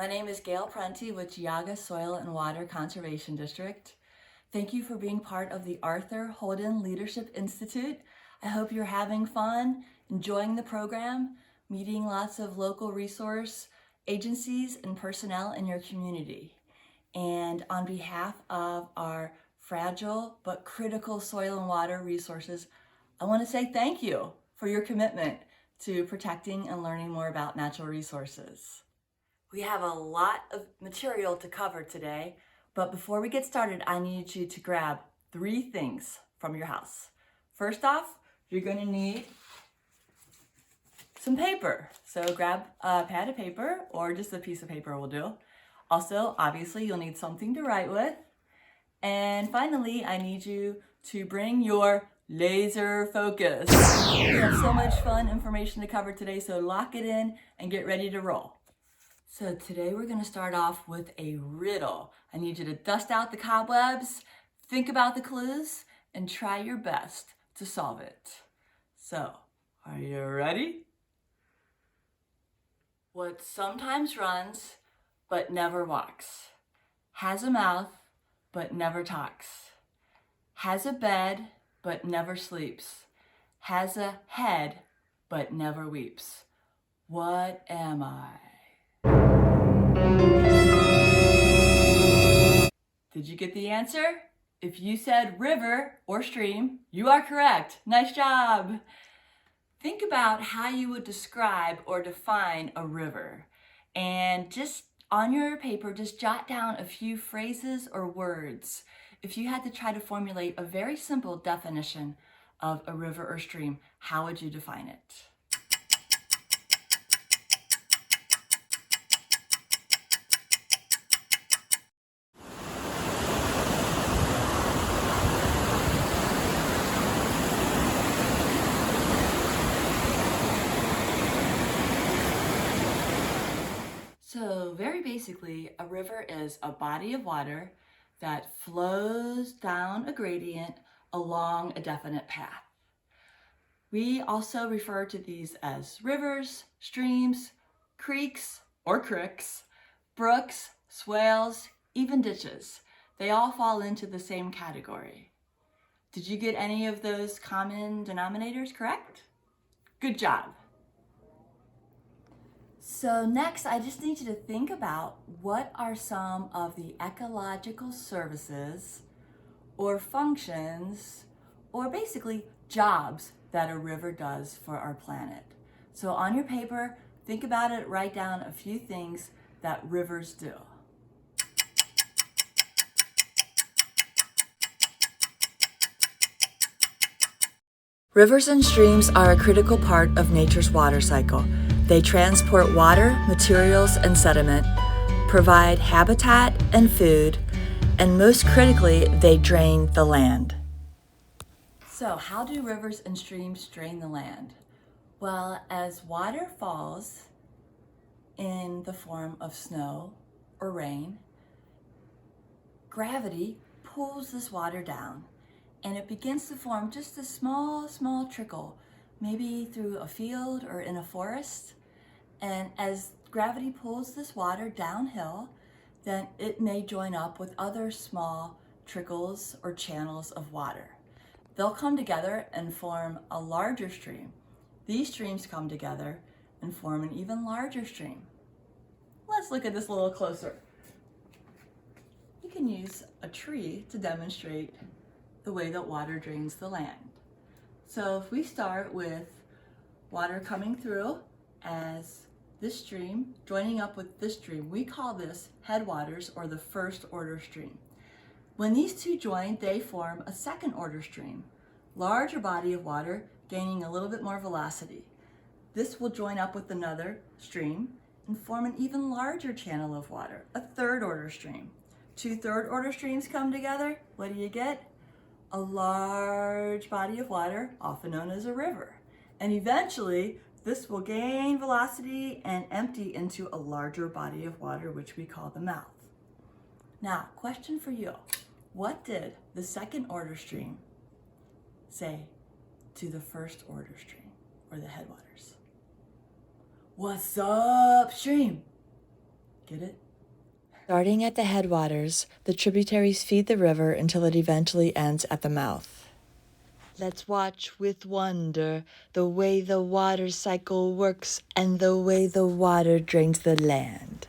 My name is Gail Prenti with Geauga Soil and Water Conservation District. Thank you for being part of the Arthur Holden Leadership Institute. I hope you're having fun, enjoying the program, meeting lots of local resource agencies and personnel in your community. And on behalf of our fragile but critical soil and water resources, I want to say thank you for your commitment to protecting and learning more about natural resources. We have a lot of material to cover today, but before we get started, I need you to grab 3 things from your house. First off, you're going to need some paper. So grab a pad of paper or just a piece of paper will do. Also, obviously, you'll need something to write with. And finally, I need you to bring your laser focus. We have so much fun information to cover today, so lock it in and get ready to roll. So today we're going to start off with a riddle. I need you to dust out the cobwebs, think about the clues, and try your best to solve it. So, are you ready? What sometimes runs but never walks, has a mouth but never talks, has a bed but never sleeps, has a head but never weeps. What am I? Did you get the answer? If you said river or stream, you are correct. Nice job. Think about how you would describe or define a river. And just on your paper, just jot down a few phrases or words. If you had to try to formulate a very simple definition of a river or stream, how would you define it? So very basically, a river is a body of water that flows down a gradient along a definite path. We also refer to these as rivers, streams, creeks or cricks, brooks, swales, even ditches. They all fall into the same category. Did you get any of those common denominators correct? Good job. So next, I just need you to think about what are some of the ecological services or functions or basically jobs that a river does for our planet. So on your paper, think about it, write down a few things that rivers do. Rivers and streams are a critical part of nature's water cycle. They transport water, materials, and sediment, provide habitat and food, and most critically, they drain the land. So how do rivers and streams drain the land? Well, as water falls in the form of snow or rain, gravity pulls this water down and it begins to form just a small trickle, maybe through a field or in a forest. And as gravity pulls this water downhill, then it may join up with other small trickles or channels of water. They'll come together and form a larger stream. These streams come together and form an even larger stream. Let's look at this a little closer. You can use a tree to demonstrate the way that water drains the land. So if we start with water coming through as this stream joining up with this stream, we call this headwaters or the first order stream. When these two join, they form a second order stream, larger body of water gaining a little bit more velocity. This will join up with another stream and form an even larger channel of water, a third order stream. 2 third order streams come together, what do you get? A large body of water, often known as a river. And eventually, this will gain velocity and empty into a larger body of water, which we call the mouth. Now, question for you. What did the second order stream say to the first order stream or the headwaters? What's up, stream? Get it? Starting at the headwaters, the tributaries feed the river until it eventually ends at the mouth. Let's watch with wonder the way the water cycle works and the way the water drains the land.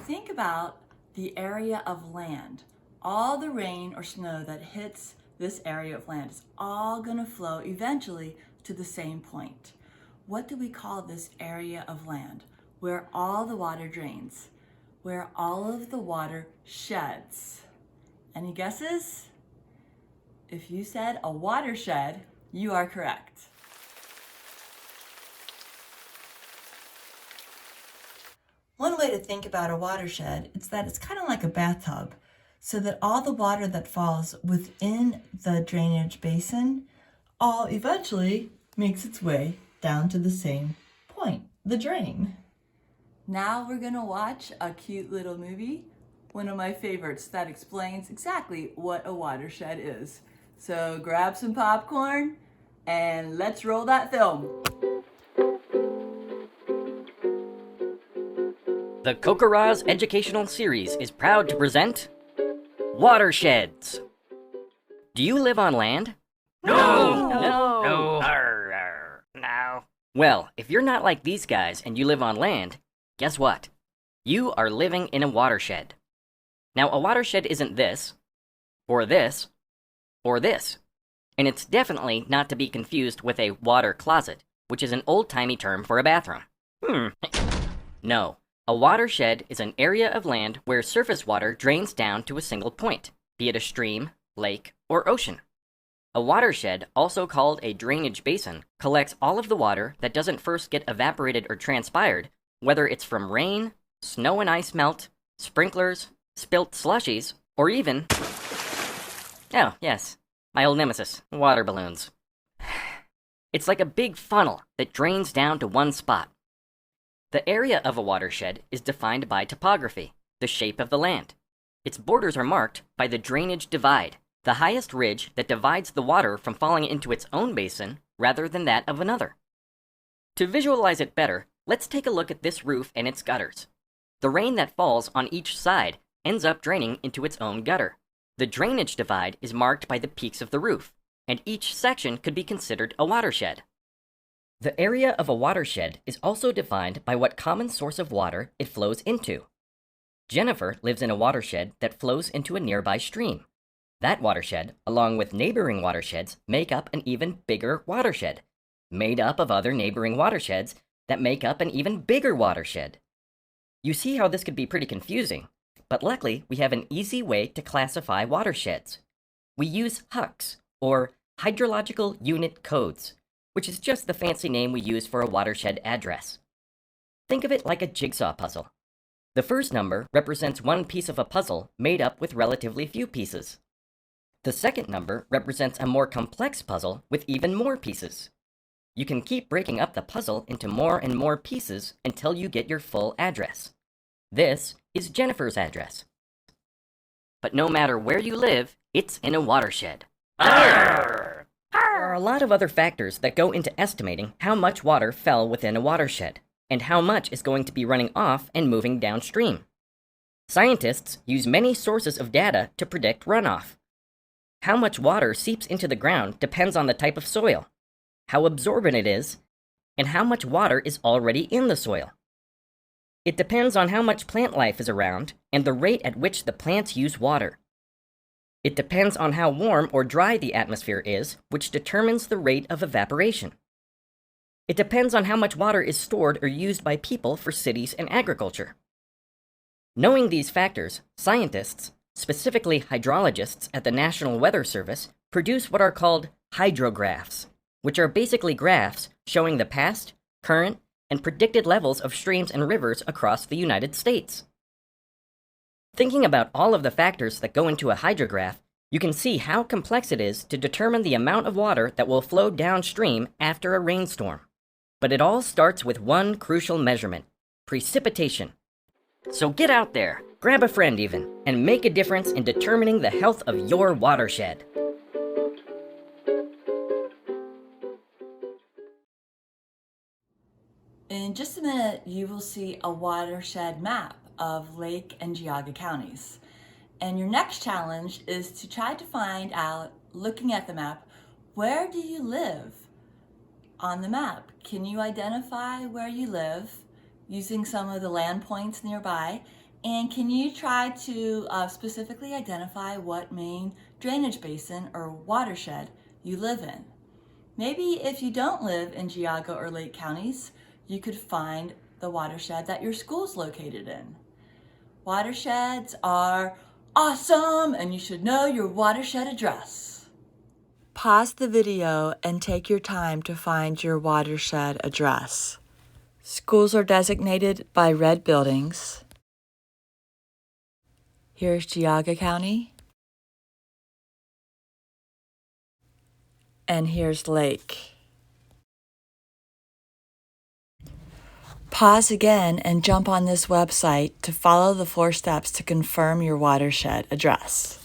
Think about the area of land. All the rain or snow that hits this area of land is all going to flow eventually to the same point. What do we call this area of land? Where all the water drains, where all of the water sheds. Any guesses? If you said a watershed, you are correct. One way to think about a watershed is that it's kind of like a bathtub, so that all the water that falls within the drainage basin all eventually makes its way down to the same point, the drain. Now we're going to watch a cute little movie, one of my favorites that explains exactly what a watershed is. So grab some popcorn and let's roll that film. The Kokoraz Educational Series is proud to present Watersheds. Do you live on land? No. No. Well, if you're not like these guys and you live on land, guess what? You are living in a watershed. Now, a watershed isn't this, or this, or this. And it's definitely not to be confused with a water closet, which is an old-timey term for a bathroom. No. A watershed is an area of land where surface water drains down to a single point, be it a stream, lake, or ocean. A watershed, also called a drainage basin, collects all of the water that doesn't first get evaporated or transpired, whether it's from rain, snow and ice melt, sprinklers, spilt slushies, or even... Oh, yes, my old nemesis, water balloons. It's like a big funnel that drains down to one spot. The area of a watershed is defined by topography, the shape of the land. Its borders are marked by the drainage divide, the highest ridge that divides the water from falling into its own basin rather than that of another. To visualize it better, let's take a look at this roof and its gutters. The rain that falls on each side ends up draining into its own gutter. The drainage divide is marked by the peaks of the roof, and each section could be considered a watershed. The area of a watershed is also defined by what common source of water it flows into. Jennifer lives in a watershed that flows into a nearby stream. That watershed, along with neighboring watersheds, make up an even bigger watershed, made up of other neighboring watersheds that make up an even bigger watershed. You see how this could be pretty confusing, but luckily we have an easy way to classify watersheds. We use HUCs, or Hydrological Unit Codes, which is just the fancy name we use for a watershed address. Think of it like a jigsaw puzzle. The first number represents one piece of a puzzle made up with relatively few pieces. The second number represents a more complex puzzle with even more pieces. You can keep breaking up the puzzle into more and more pieces until you get your full address. This is Jennifer's address. But no matter where you live, it's in a watershed. Arr! There are a lot of other factors that go into estimating how much water fell within a watershed, and how much is going to be running off and moving downstream. Scientists use many sources of data to predict runoff. How much water seeps into the ground depends on the type of soil, how absorbent it is, and how much water is already in the soil. It depends on how much plant life is around and the rate at which the plants use water. It depends on how warm or dry the atmosphere is, which determines the rate of evaporation. It depends on how much water is stored or used by people for cities and agriculture. Knowing these factors, scientists, specifically hydrologists at the National Weather Service, produce what are called hydrographs, which are basically graphs showing the past, current, and predicted levels of streams and rivers across the United States. Thinking about all of the factors that go into a hydrograph, you can see how complex it is to determine the amount of water that will flow downstream after a rainstorm. But it all starts with one crucial measurement: precipitation. So get out there, grab a friend even, and make a difference in determining the health of your watershed. In just a minute, you will see a watershed map of Lake and Geauga counties. And your next challenge is to try to find out, looking at the map, where do you live on the map? Can you identify where you live using some of the land points nearby? And can you try to specifically identify what main drainage basin or watershed you live in? Maybe if you don't live in Geauga or Lake counties, you could find the watershed that your school's located in. Watersheds are awesome, and you should know your watershed address. Pause the video and take your time to find your watershed address. Schools are designated by red buildings. Here's Geauga County. And here's Lake. Pause again and jump on this website to follow the 4 steps to confirm your watershed address.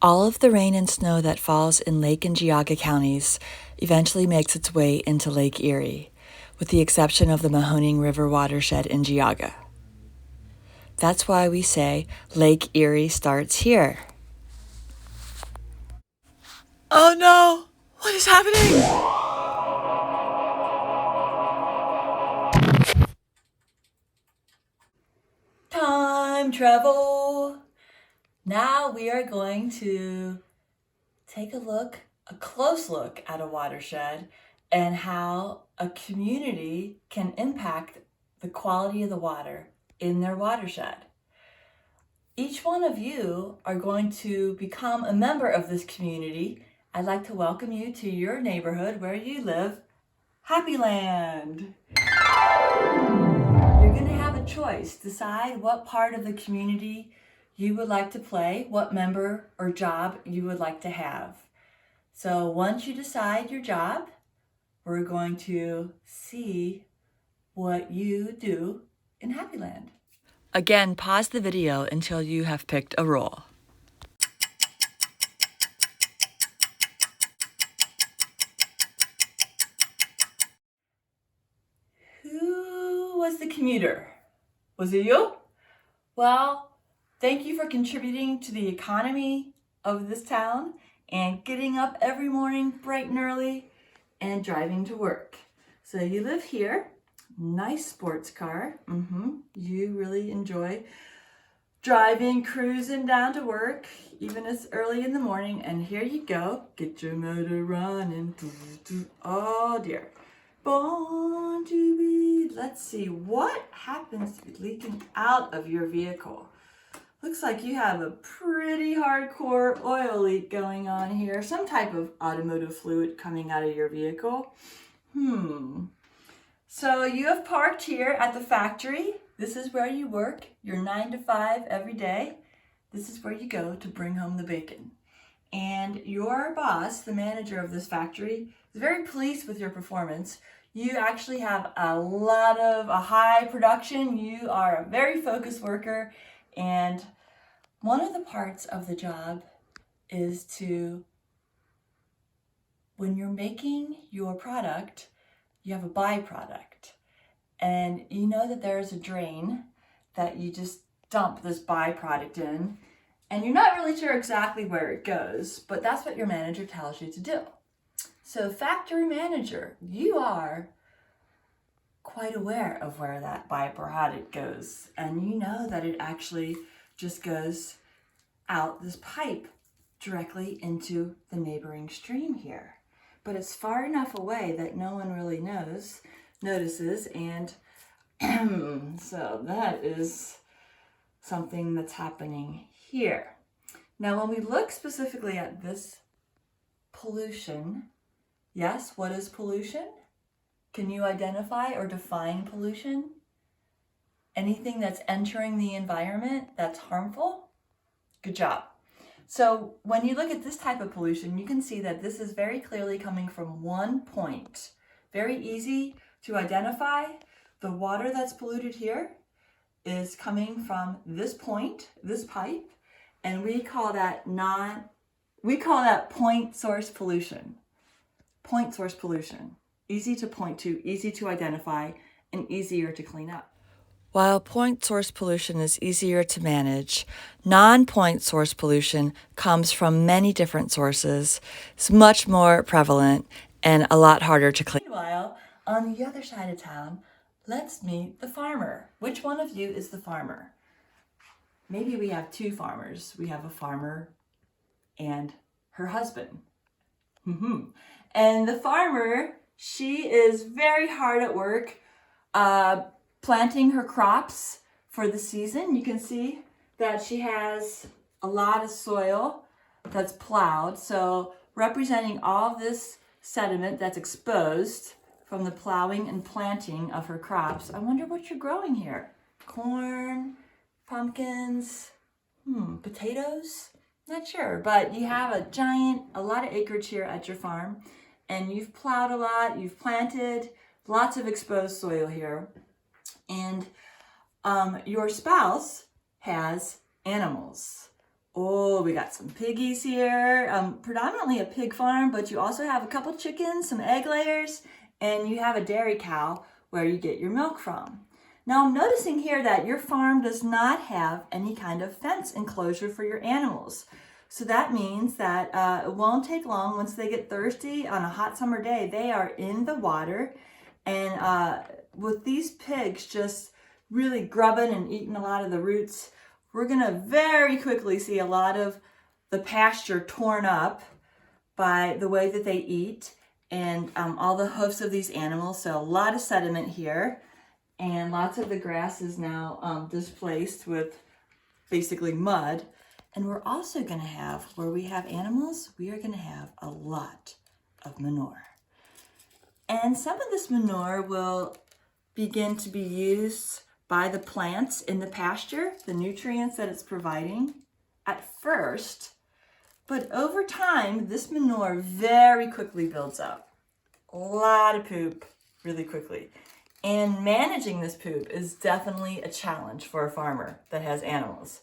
All of the rain and snow that falls in Lake and Geauga counties eventually makes its way into Lake Erie, with the exception of the Mahoning River watershed in Geauga. That's why we say Lake Erie starts here. Oh no! What is happening? Time travel. Now we are going to take a close look at a watershed and how a community can impact the quality of the water in their watershed. Each one of you are going to become a member of this community. I'd like to welcome you to your neighborhood where you live, Happy Land. You're going to have a choice. Decide what part of the community you would like to play, what member or job you would like to have. So once you decide your job, we're going to see what you do in Happy Land. Again, pause the video until you have picked a role. Who was the commuter? Was it you? Well, thank you for contributing to the economy of this town and getting up every morning bright and early and driving to work. So you live here, nice sports car. You really enjoy driving, cruising down to work, even as early in the morning. And here you go, get your motor running. Oh dear. Born to be. Let's see, what happens to be leaking out of your vehicle? Looks like you have a pretty hardcore oil leak going on here. Some type of automotive fluid coming out of your vehicle. So you have parked here at the factory. This is where you work. You're 9 to 5 every day. This is where you go to bring home the bacon. And your boss, the manager of this factory, is very pleased with your performance. You actually have a high production. You are a very focused worker. And one of the parts of the job is to, when you're making your product, you have a byproduct. And you know that there's a drain that you just dump this byproduct in. And you're not really sure exactly where it goes, but that's what your manager tells you to do. So factory manager, you are quite aware of where that byproduct goes. And you know that it actually just goes out this pipe directly into the neighboring stream here. But it's far enough away that no one really notices, and so that is something that's happening here. Now when we look specifically at this pollution. Yes, what is pollution? Can you identify or define pollution? Anything that's entering the environment that's harmful? Good job. So when you look at this type of pollution, you can see that this is very clearly coming from one point. Very easy to identify. The water that's polluted here is coming from this point, this pipe, and we call that point source pollution. Point source pollution. Easy to point to, easy to identify, and easier to clean up. While point source pollution is easier to manage, non-point source pollution comes from many different sources. It's much more prevalent and a lot harder to clean. Meanwhile, on the other side of town, let's meet the farmer. Which one of you is the farmer? Maybe we have two farmers. We have a farmer and her husband. And the farmer, she is very hard at work planting her crops for the season. You can see that she has a lot of soil that's plowed. So representing all this sediment that's exposed from the plowing and planting of her crops. I wonder what you're growing here. Corn, pumpkins, potatoes? Not sure, but you have a lot of acreage here at your farm, and you've plowed a lot, you've planted, lots of exposed soil here. And your spouse has animals. Oh, we got some piggies here. Predominantly a pig farm, but you also have a couple chickens, some egg layers, and you have a dairy cow where you get your milk from. Now I'm noticing here that your farm does not have any kind of fence enclosure for your animals. So that means that it won't take long. Once they get thirsty on a hot summer day, they are in the water. And with these pigs just really grubbing and eating a lot of the roots, we're gonna very quickly see a lot of the pasture torn up by the way that they eat and all the hoofs of these animals. So a lot of sediment here, and lots of the grass is now displaced with basically mud. And we're also gonna have, where we have animals, we are gonna have a lot of manure. And some of this manure will begin to be used by the plants in the pasture, the nutrients that it's providing at first, but over time, this manure very quickly builds up. A lot of poop really quickly. And managing this poop is definitely a challenge for a farmer that has animals.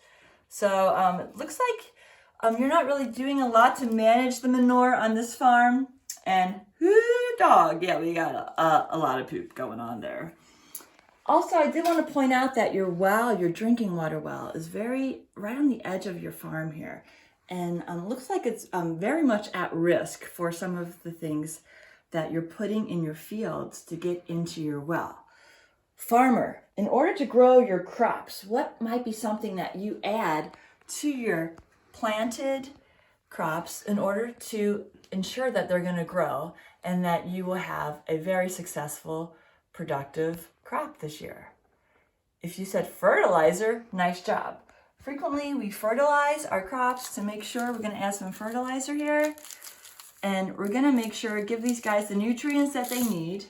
So it looks like you're not really doing a lot to manage the manure on this farm. And dog, yeah, we got a lot of poop going on there. Also, I did want to point out that your well, your drinking water well, is right on the edge of your farm here. And looks like it's very much at risk for some of the things that you're putting in your fields to get into your well. Farmer, in order to grow your crops, what might be something that you add to your planted crops in order to ensure that they're going to grow and that you will have a very successful, productive crop this year? If you said fertilizer, nice job. Frequently, we fertilize our crops to make sure. We're going to add some fertilizer here. And we're going to make sure, give these guys the nutrients that they need.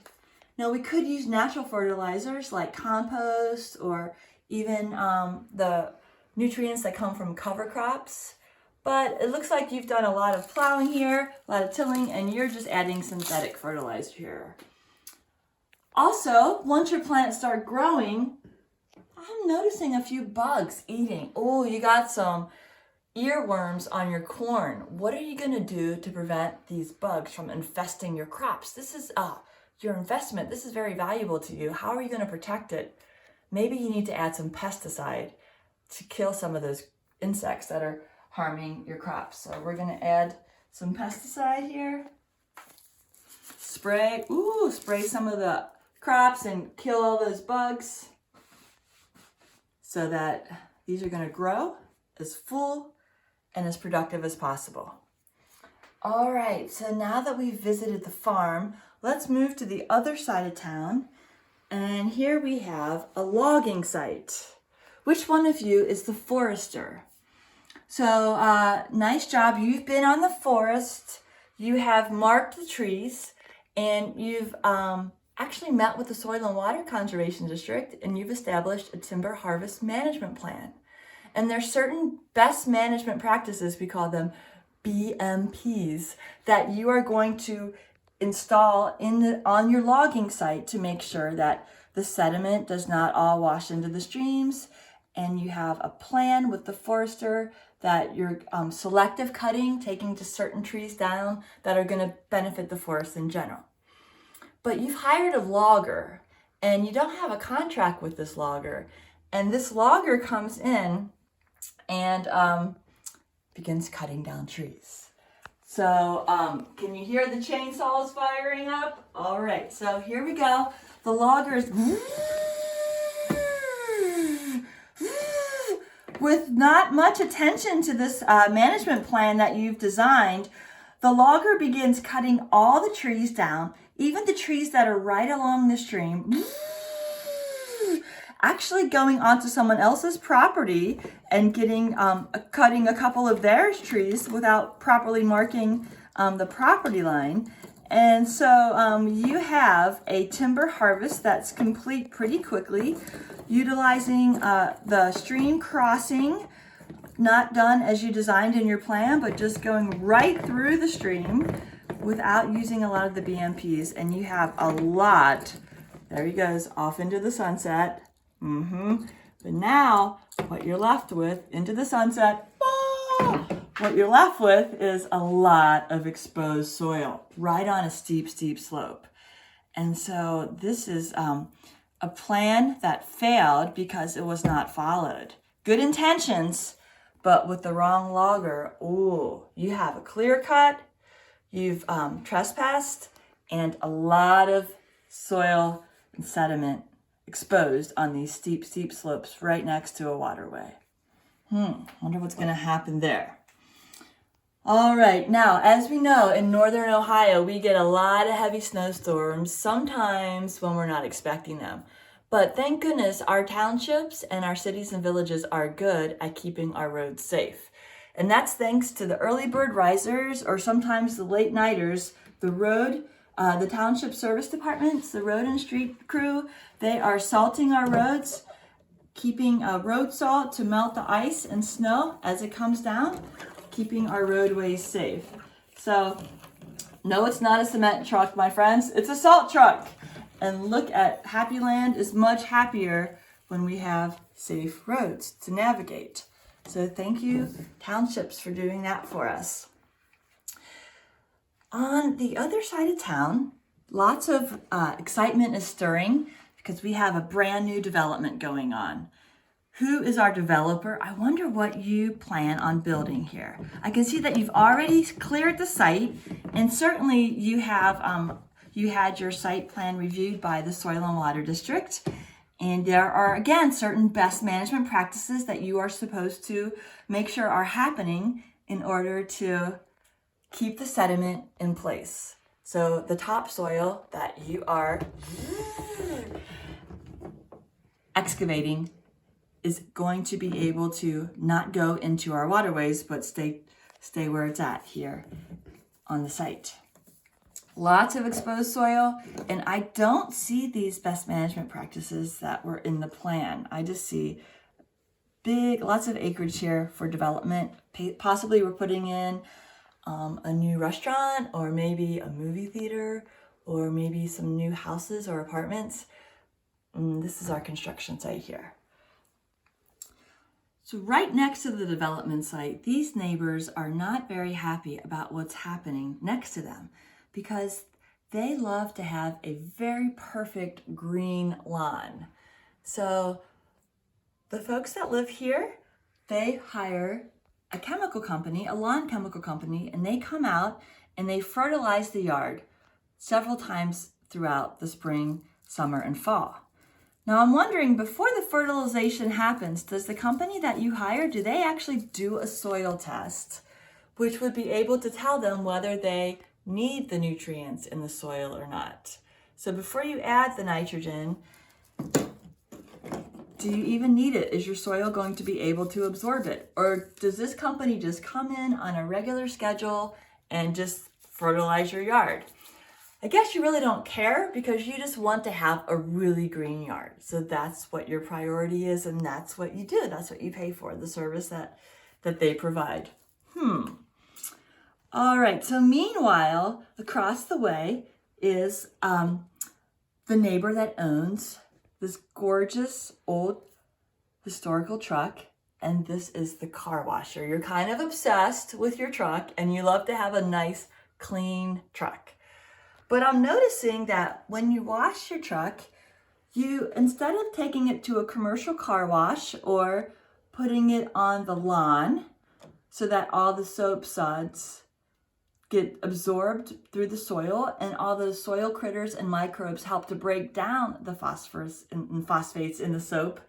Now, we could use natural fertilizers like compost or even the nutrients that come from cover crops. But it looks like you've done a lot of plowing here, a lot of tilling, and you're just adding synthetic fertilizer here. Also, once your plants start growing, I'm noticing a few bugs eating. Oh, you got some earworms on your corn. What are you going to do to prevent these bugs from infesting your crops? This is your investment. This is very valuable to you. How are you going to protect it? Maybe you need to add some pesticide to kill some of those insects that are harming your crops. So we're going to add some pesticide here. Spray some of the crops and kill all those bugs so that these are going to grow as full and as productive as possible. All right, so now that we've visited the farm, let's move to the other side of town. And here we have a logging site. Which one of you is the forester? So nice job. You've been on the forest. you have marked the trees, and you've actually met with the Soil and Water Conservation District, and you've established a timber harvest management plan. And there's certain best management practices, we call them BMPs, that you are going to install on your logging site to make sure that the sediment does not all wash into the streams, and you have a plan with the forester that you're selective cutting, taking just certain trees down that are going to benefit the forest in general. But you've hired a logger, and you don't have a contract with this logger, and this logger comes in and begins cutting down trees. So can you hear the chainsaws firing up? All right, so here we go. The logger is with not much attention to this management plan that you've designed. The logger begins cutting all the trees down, even the trees that are right along the stream, actually going onto someone else's property and getting cutting a couple of their trees without properly marking the property line. And so you have a timber harvest that's complete pretty quickly, utilizing the stream crossing, not done as you designed in your plan, but just going right through the stream without using a lot of the BMPs. And you have a lot, there he goes, off into the sunset. But now what you're left with, into the sunset, what you're left with is a lot of exposed soil right on a steep slope. And so this is a plan that failed because it was not followed. Good intentions, but with the wrong logger, ooh, you have a clear cut, you've trespassed, and a lot of soil and sediment exposed on these steep slopes right next to a waterway. Wonder what's going to happen there. All right, now, as we know, in northern Ohio, we get a lot of heavy snowstorms, sometimes when we're not expecting them. But thank goodness our townships and our cities and villages are good at keeping our roads safe. And that's thanks to the early bird risers, or sometimes the late nighters, the township service departments, the road and street crew. They are salting our roads, keeping road salt to melt the ice and snow as it comes down, keeping our roadways safe. So, no, it's not a cement truck, my friends. It's a salt truck. And look at Happy Land is much happier when we have safe roads to navigate. So thank you, townships, for doing that for us. On the other side of town, lots of excitement is stirring because we have a brand new development going on. Who is our developer? I wonder what you plan on building here. I can see that you've already cleared the site, and certainly you have you had your site plan reviewed by the Soil and Water District. And there are, again, certain best management practices that you are supposed to make sure are happening in order to keep the sediment in place. So the topsoil that you are excavating is going to be able to not go into our waterways, but stay where it's at here on the site. Lots of exposed soil, and I don't see these best management practices that were in the plan. I just see lots of acreage here for development. Possibly we're putting in a new restaurant, or maybe a movie theater, or maybe some new houses or apartments. This is our construction site here. So right next to the development site, these neighbors are not very happy about what's happening next to them, because they love to have a very perfect green lawn. So the folks that live here, they hire a chemical company, a lawn chemical company, and they come out and they fertilize the yard several times throughout the spring, summer, and fall. Now I'm wondering, before the fertilization happens, does the company that you hire, do they actually do a soil test, which would be able to tell them whether they need the nutrients in the soil or not? So before you add the nitrogen, do you even need it? Is your soil going to be able to absorb it? Or does this company just come in on a regular schedule and just fertilize your yard. I guess you really don't care because you just want to have a really green yard. So that's what your priority is, and that's what you do. That's what you pay for, the service that they provide. All right, so meanwhile, across the way is the neighbor that owns this gorgeous old historical truck, and this is the car washer. You're kind of obsessed with your truck and you love to have a nice, clean truck. But I'm noticing that when you wash your truck, you, instead of taking it to a commercial car wash or putting it on the lawn so that all the soap suds get absorbed through the soil and all those soil critters and microbes help to break down the phosphorus and phosphates in the soap,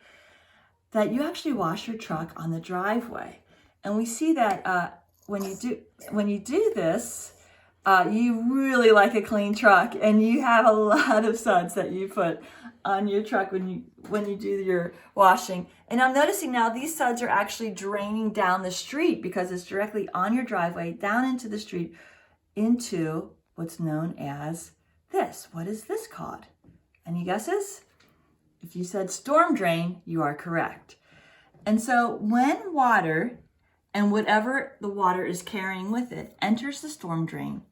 that you actually wash your truck on the driveway. And we see that when you do this, you really like a clean truck, and you have a lot of suds that you put on your truck when you do your washing. And I'm noticing now these suds are actually draining down the street because it's directly on your driveway, down into the street, into what's known as this. What is this called? Any guesses? If you said storm drain, you are correct. And so when water and whatever the water is carrying with it enters the storm drain,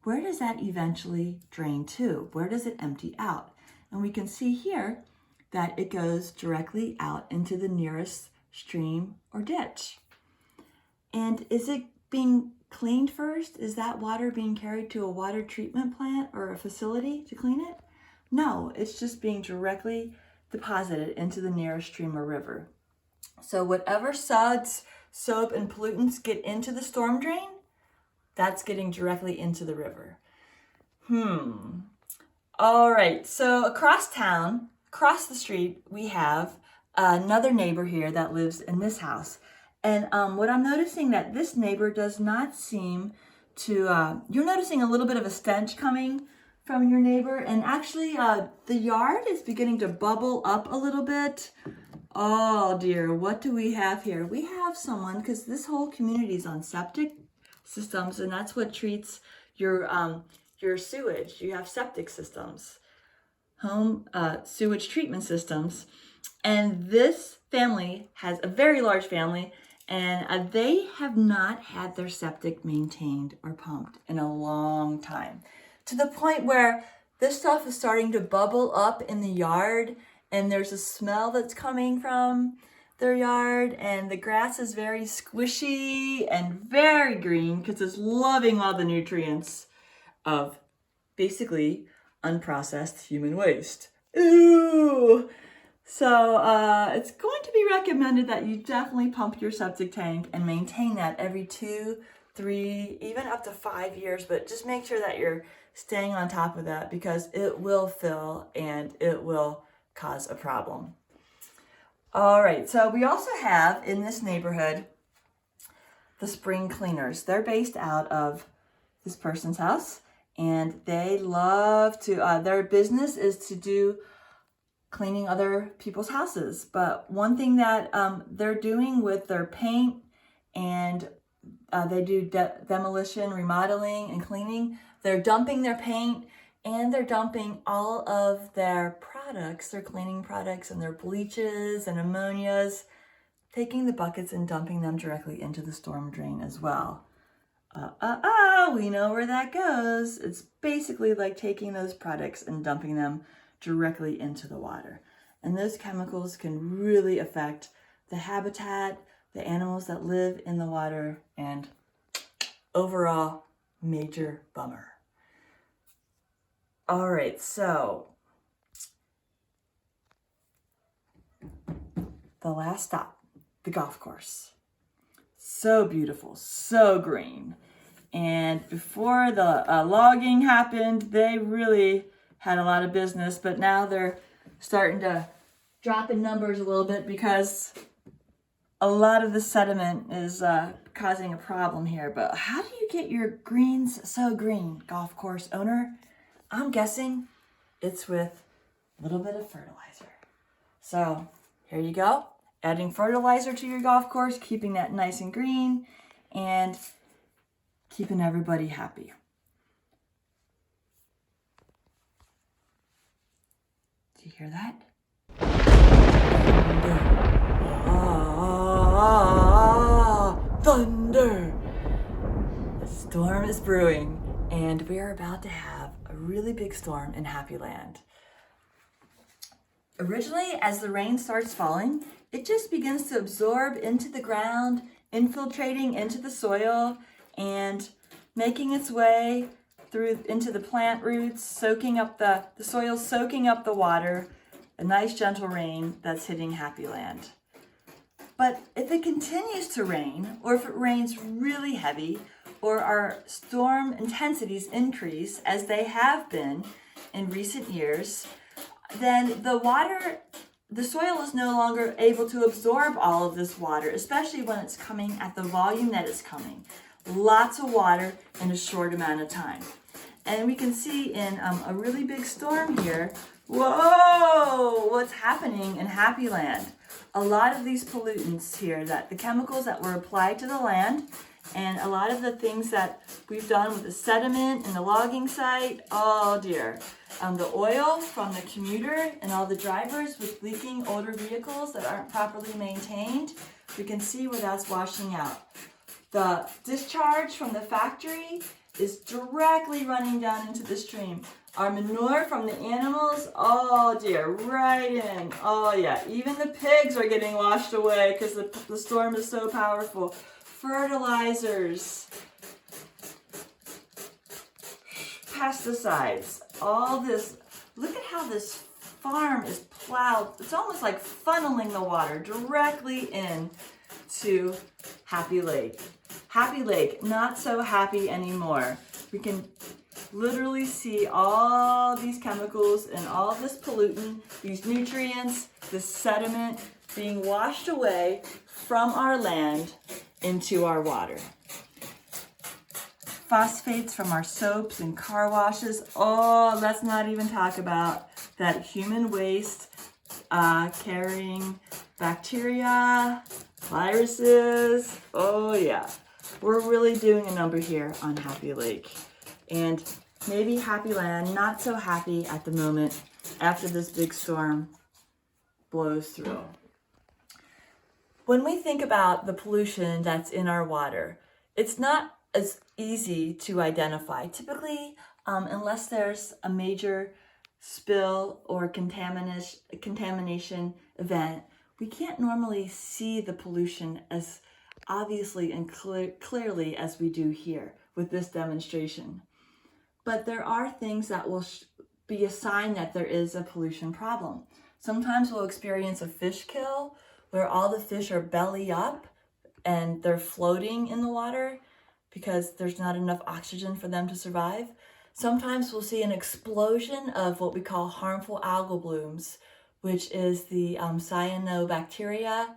where does that eventually drain to? Where does it empty out? And we can see here that it goes directly out into the nearest stream or ditch. And is it being cleaned first? Is that water being carried to a water treatment plant or a facility to clean it? No, it's just being directly deposited into the nearest stream or river. So whatever suds, soap, and pollutants get into the storm drain, that's getting directly into the river. All right, so across town, across the street, we have another neighbor here that lives in this house. And what I'm noticing that this neighbor does not seem to, you're noticing a little bit of a stench coming from your neighbor. And actually the yard is beginning to bubble up a little bit. Oh dear, what do we have here? We have someone, because this whole community is on septic systems, and that's what treats your sewage. You have septic systems, home sewage treatment systems. And this family has a very large family, and they have not had their septic maintained or pumped in a long time, to the point where this stuff is starting to bubble up in the yard, and there's a smell that's coming from their yard, and the grass is very squishy and very green because it's loving all the nutrients of basically unprocessed human waste. Ooh! So it's going to be recommended that you definitely pump your septic tank and maintain that every 2, 3, even up to 5 years, but just make sure that you're staying on top of that because it will fill and it will cause a problem. All right, so we also have in this neighborhood the spring cleaners. They're based out of this person's house, and they love to, their business is to do cleaning other people's houses. But one thing that they're doing with their paint, and they do demolition, remodeling, and cleaning, they're dumping their paint and they're dumping all of their products, their cleaning products and their bleaches and ammonias, taking the buckets and dumping them directly into the storm drain as well. We know where that goes. It's basically like taking those products and dumping them directly into the water. And those chemicals can really affect the habitat, the animals that live in the water, and overall, major bummer. All right, so the last stop, the golf course. So beautiful, so green. And before the logging happened, they really had a lot of business, but now they're starting to drop in numbers a little bit because a lot of the sediment is causing a problem here. But how do you get your greens so green, golf course owner? I'm guessing it's with a little bit of fertilizer. So here you go, adding fertilizer to your golf course, keeping that nice and green, and keeping everybody happy. Hear that? Thunder! A storm is brewing, and we are about to have a really big storm in Happy Land. Originally, as the rain starts falling, it just begins to absorb into the ground, infiltrating into the soil, and making its way through into the plant roots, soaking up the soil, soaking up the water, a nice gentle rain that's hitting Happy Land. But if it continues to rain, or if it rains really heavy, or our storm intensities increase, as they have been in recent years, then the soil is no longer able to absorb all of this water, especially when it's coming at the volume that it's coming. Lots of water in a short amount of time. And we can see in a really big storm here, whoa, what's happening in Happy Land. A lot of these pollutants here, that the chemicals that were applied to the land, and a lot of the things that we've done with the sediment and the logging site, oh dear. The oil from the commuter and all the drivers with leaking older vehicles that aren't properly maintained, we can see where that's washing out. The discharge from the factory is directly running down into the stream. Our manure from the animals, oh dear, right in. Oh yeah, even the pigs are getting washed away because the storm is so powerful. Fertilizers, pesticides, all this. Look at how this farm is plowed. It's almost like funneling the water directly in to Happy Lake. Happy Lake, not so happy anymore. We can literally see all these chemicals and all this pollutant, these nutrients, this sediment being washed away from our land into our water. Phosphates from our soaps and car washes. Oh, let's not even talk about that human waste carrying bacteria, viruses. Oh yeah, we're really doing a number here on Happy Lake. And maybe Happy Land, not so happy at the moment after this big storm blows through. When we think about the pollution that's in our water, it's not as easy to identify. Typically, unless there's a major spill or contamination event, we can't normally see the pollution as obviously and clearly as we do here with this demonstration. But there are things that will be a sign that there is a pollution problem. Sometimes we'll experience a fish kill where all the fish are belly up and they're floating in the water because there's not enough oxygen for them to survive. Sometimes we'll see an explosion of what we call harmful algal blooms, which is the cyanobacteria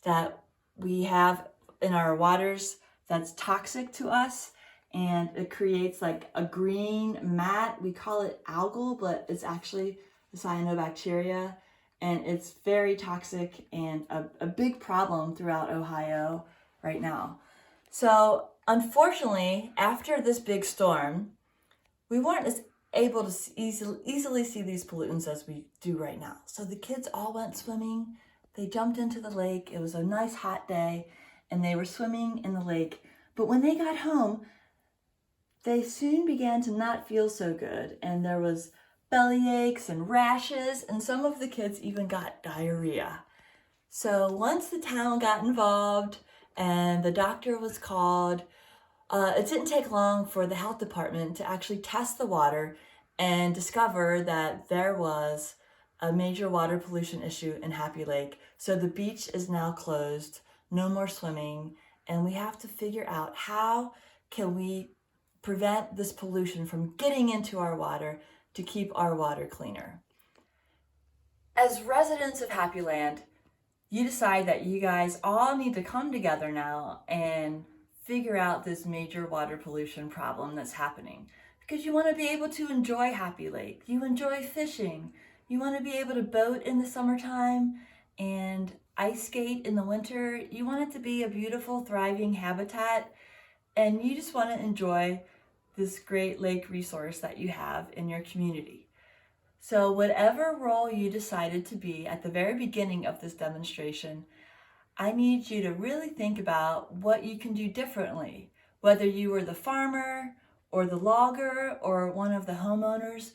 that we have in our waters that's toxic to us, and it creates like a green mat. We call it algal, but it's actually the cyanobacteria, and it's very toxic and a big problem throughout Ohio right now. So unfortunately, after this big storm, we weren't as able to easily see these pollutants as we do right now. So the kids all went swimming. They jumped into the lake. It was a nice hot day, and they were swimming in the lake. But when they got home, they soon began to not feel so good, and there was belly aches and rashes, and some of the kids even got diarrhea. So once the town got involved and the doctor was called, it didn't take long for the health department to actually test the water and discover that there was a major water pollution issue in Happy Lake. So the beach is now closed, no more swimming, and we have to figure out how can we prevent this pollution from getting into our water to keep our water cleaner. As residents of Happy Land, you decide that you guys all need to come together now and figure out this major water pollution problem that's happening, because you want to be able to enjoy Happy Lake. You enjoy fishing. You want to be able to boat in the summertime and ice skate in the winter. You want it to be a beautiful, thriving habitat, and you just want to enjoy this great lake resource that you have in your community. So whatever role you decided to be at the very beginning of this demonstration, I need you to really think about what you can do differently. Whether you were the farmer or the logger or one of the homeowners,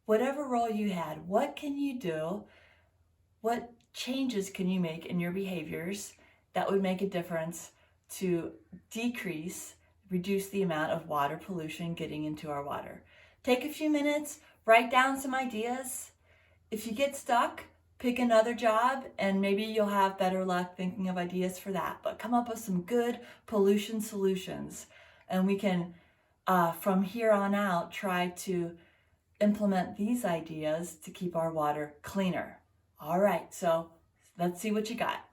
whatever role you had, what can you do? What changes can you make in your behaviors that would make a difference to reduce the amount of water pollution getting into our water? Take a few minutes, write down some ideas. If you get stuck, pick another job and maybe you'll have better luck thinking of ideas for that. But come up with some good pollution solutions, and we can, from here on out, try to implement these ideas to keep our water cleaner. All right, so let's see what you got.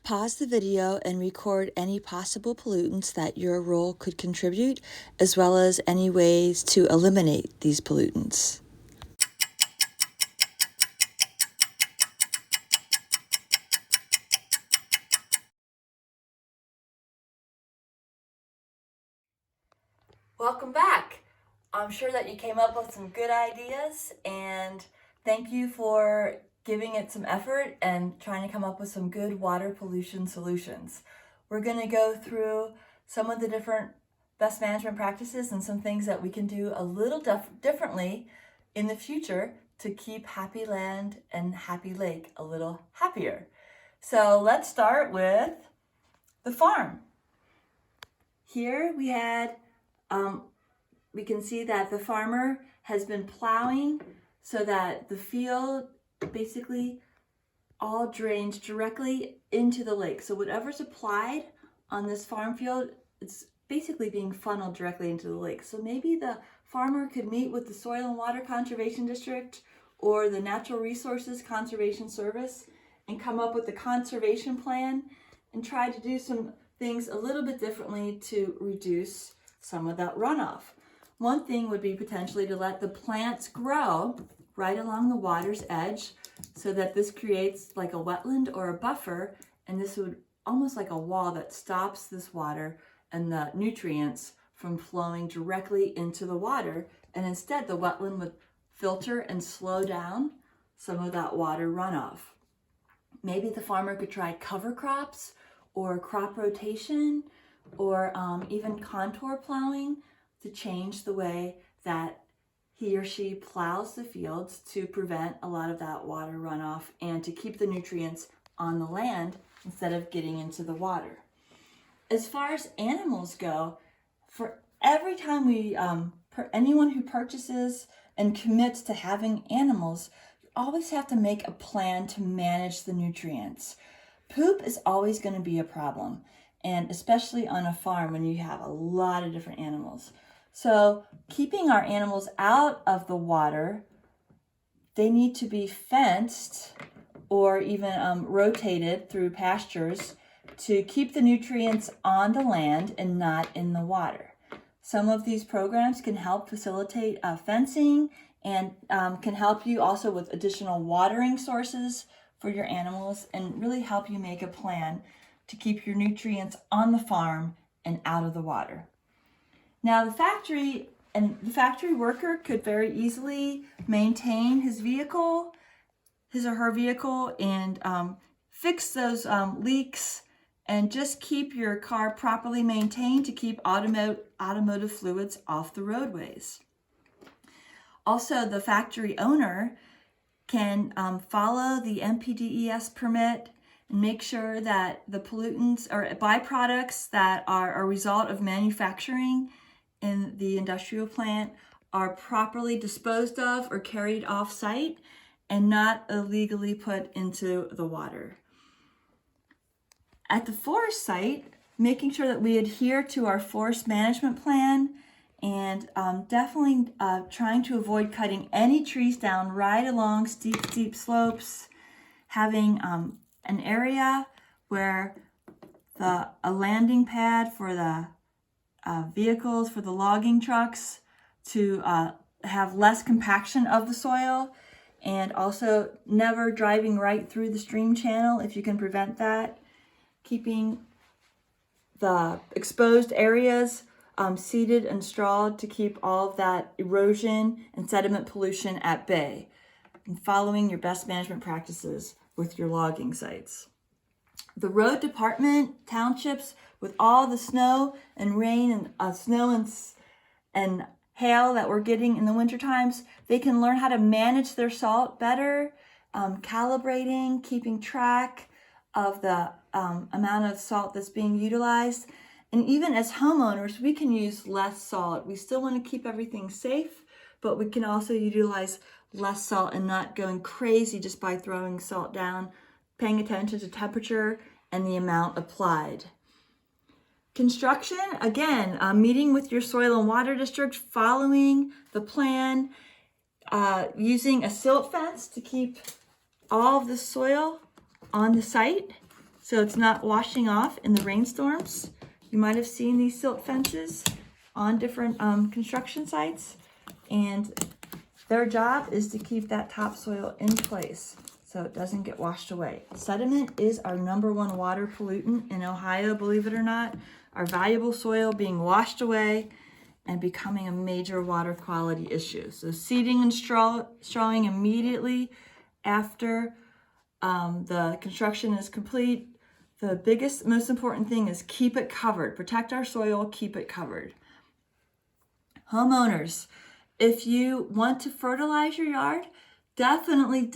Pause the video and record any possible pollutants that your role could contribute, as well as any ways to eliminate these pollutants. Welcome back. I'm sure that you came up with some good ideas, and thank you for giving it some effort and trying to come up with some good water pollution solutions. We're going to go through some of the different best management practices and some things that we can do a little differently in the future to keep Happy Land and Happy Lake a little happier. So let's start with the farm. Here we had we can see that the farmer has been plowing so that the field basically all drains directly into the lake. So whatever's applied on this farm field, it's basically being funneled directly into the lake. So maybe the farmer could meet with the Soil and Water Conservation District or the Natural Resources Conservation Service and come up with a conservation plan and try to do some things a little bit differently to reduce some of that runoff. One thing would be potentially to let the plants grow right along the water's edge so that this creates like a wetland or a buffer, and this would almost like a wall that stops this water and the nutrients from flowing directly into the water, and instead the wetland would filter and slow down some of that water runoff. Maybe the farmer could try cover crops or crop rotation or even contour plowing to change the way that he or she plows the fields to prevent a lot of that water runoff and to keep the nutrients on the land instead of getting into the water. As far as animals go, for every time anyone who purchases and commits to having animals, you always have to make a plan to manage the nutrients. Poop is always going to be a problem, and especially on a farm when you have a lot of different animals. So keeping our animals out of the water, they need to be fenced or even rotated through pastures to keep the nutrients on the land and not in the water. Some of these programs can help facilitate fencing and can help you also with additional watering sources for your animals and really help you make a plan to keep your nutrients on the farm and out of the water. Now the factory worker could very easily maintain his or her vehicle and fix those leaks and just keep your car properly maintained to keep automotive fluids off the roadways. Also, the factory owner can follow the NPDES permit and make sure that the pollutants or byproducts that are a result of manufacturing in the industrial plant are properly disposed of or carried off-site and not illegally put into the water. At the forest site, making sure that we adhere to our forest management plan and definitely trying to avoid cutting any trees down right along steep slopes, having an area where a landing pad for the vehicles, for the logging trucks to have less compaction of the soil, and also never driving right through the stream channel if you can prevent that. Keeping the exposed areas seeded and strawed to keep all of that erosion and sediment pollution at bay, and following your best management practices with your logging sites. The road department, townships, with all the snow and rain and and hail that we're getting in the winter times, they can learn how to manage their salt better, calibrating, keeping track of the amount of salt that's being utilized. And even as homeowners, we can use less salt. We still want to keep everything safe, but we can also utilize less salt and not going crazy just by throwing salt down, paying attention to temperature and the amount applied. Construction, again, meeting with your soil and water district, following the plan, using a silt fence to keep all of the soil on the site so it's not washing off in the rainstorms. You might have seen these silt fences on different construction sites, and their job is to keep that topsoil in place so it doesn't get washed away. Sediment is our #1 water pollutant in Ohio, believe it or not. Our valuable soil being washed away and becoming a major water quality issue. So seeding and strawing immediately after the construction is complete. The biggest, most important thing is keep it covered. Protect our soil, keep it covered. Homeowners, if you want to fertilize your yard, definitely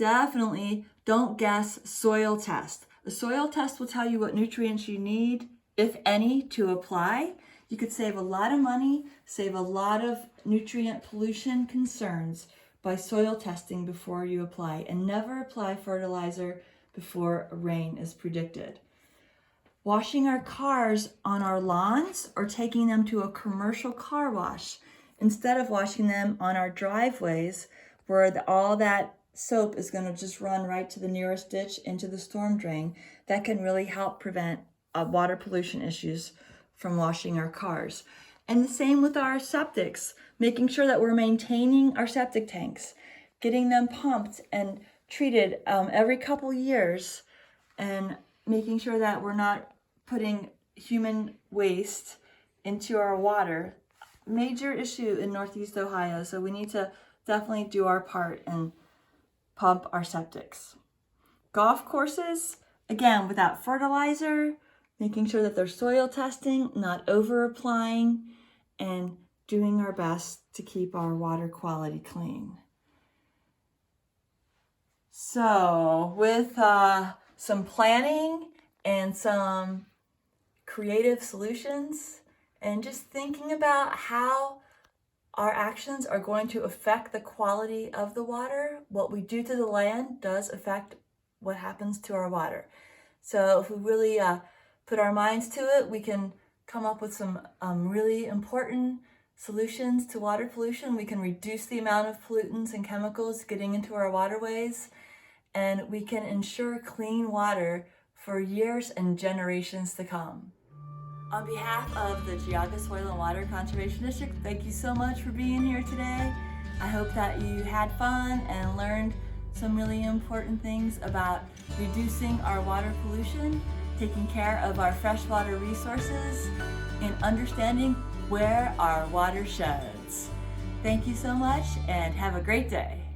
don't guess soil test. A soil test will tell you what nutrients you need, if any, to apply. You could save a lot of money, save a lot of nutrient pollution concerns by soil testing before you apply, and never apply fertilizer before rain is predicted. Washing our cars on our lawns or taking them to a commercial car wash instead of washing them on our driveways where all that soap is going to just run right to the nearest ditch into the storm drain. That can really help prevent water pollution issues from washing our cars. And the same with our septics, making sure that we're maintaining our septic tanks, getting them pumped and treated every couple years, and making sure that we're not putting human waste into our water. Major issue in Northeast Ohio, so we need to definitely do our part and pump our septics. Golf courses, again, without fertilizer, making sure that they're soil testing, not over applying, and doing our best to keep our water quality clean. So with some planning and some creative solutions, and just thinking about how our actions are going to affect the quality of the water, what we do to the land does affect what happens to our water. So if we really put our minds to it, we can come up with some really important solutions to water pollution. We can reduce the amount of pollutants and chemicals getting into our waterways, and we can ensure clean water for years and generations to come. On behalf of the Geauga Soil and Water Conservation District, thank you so much for being here today. I hope that you had fun and learned some really important things about reducing our water pollution, taking care of our freshwater resources, and understanding where our watersheds. Thank you so much and have a great day.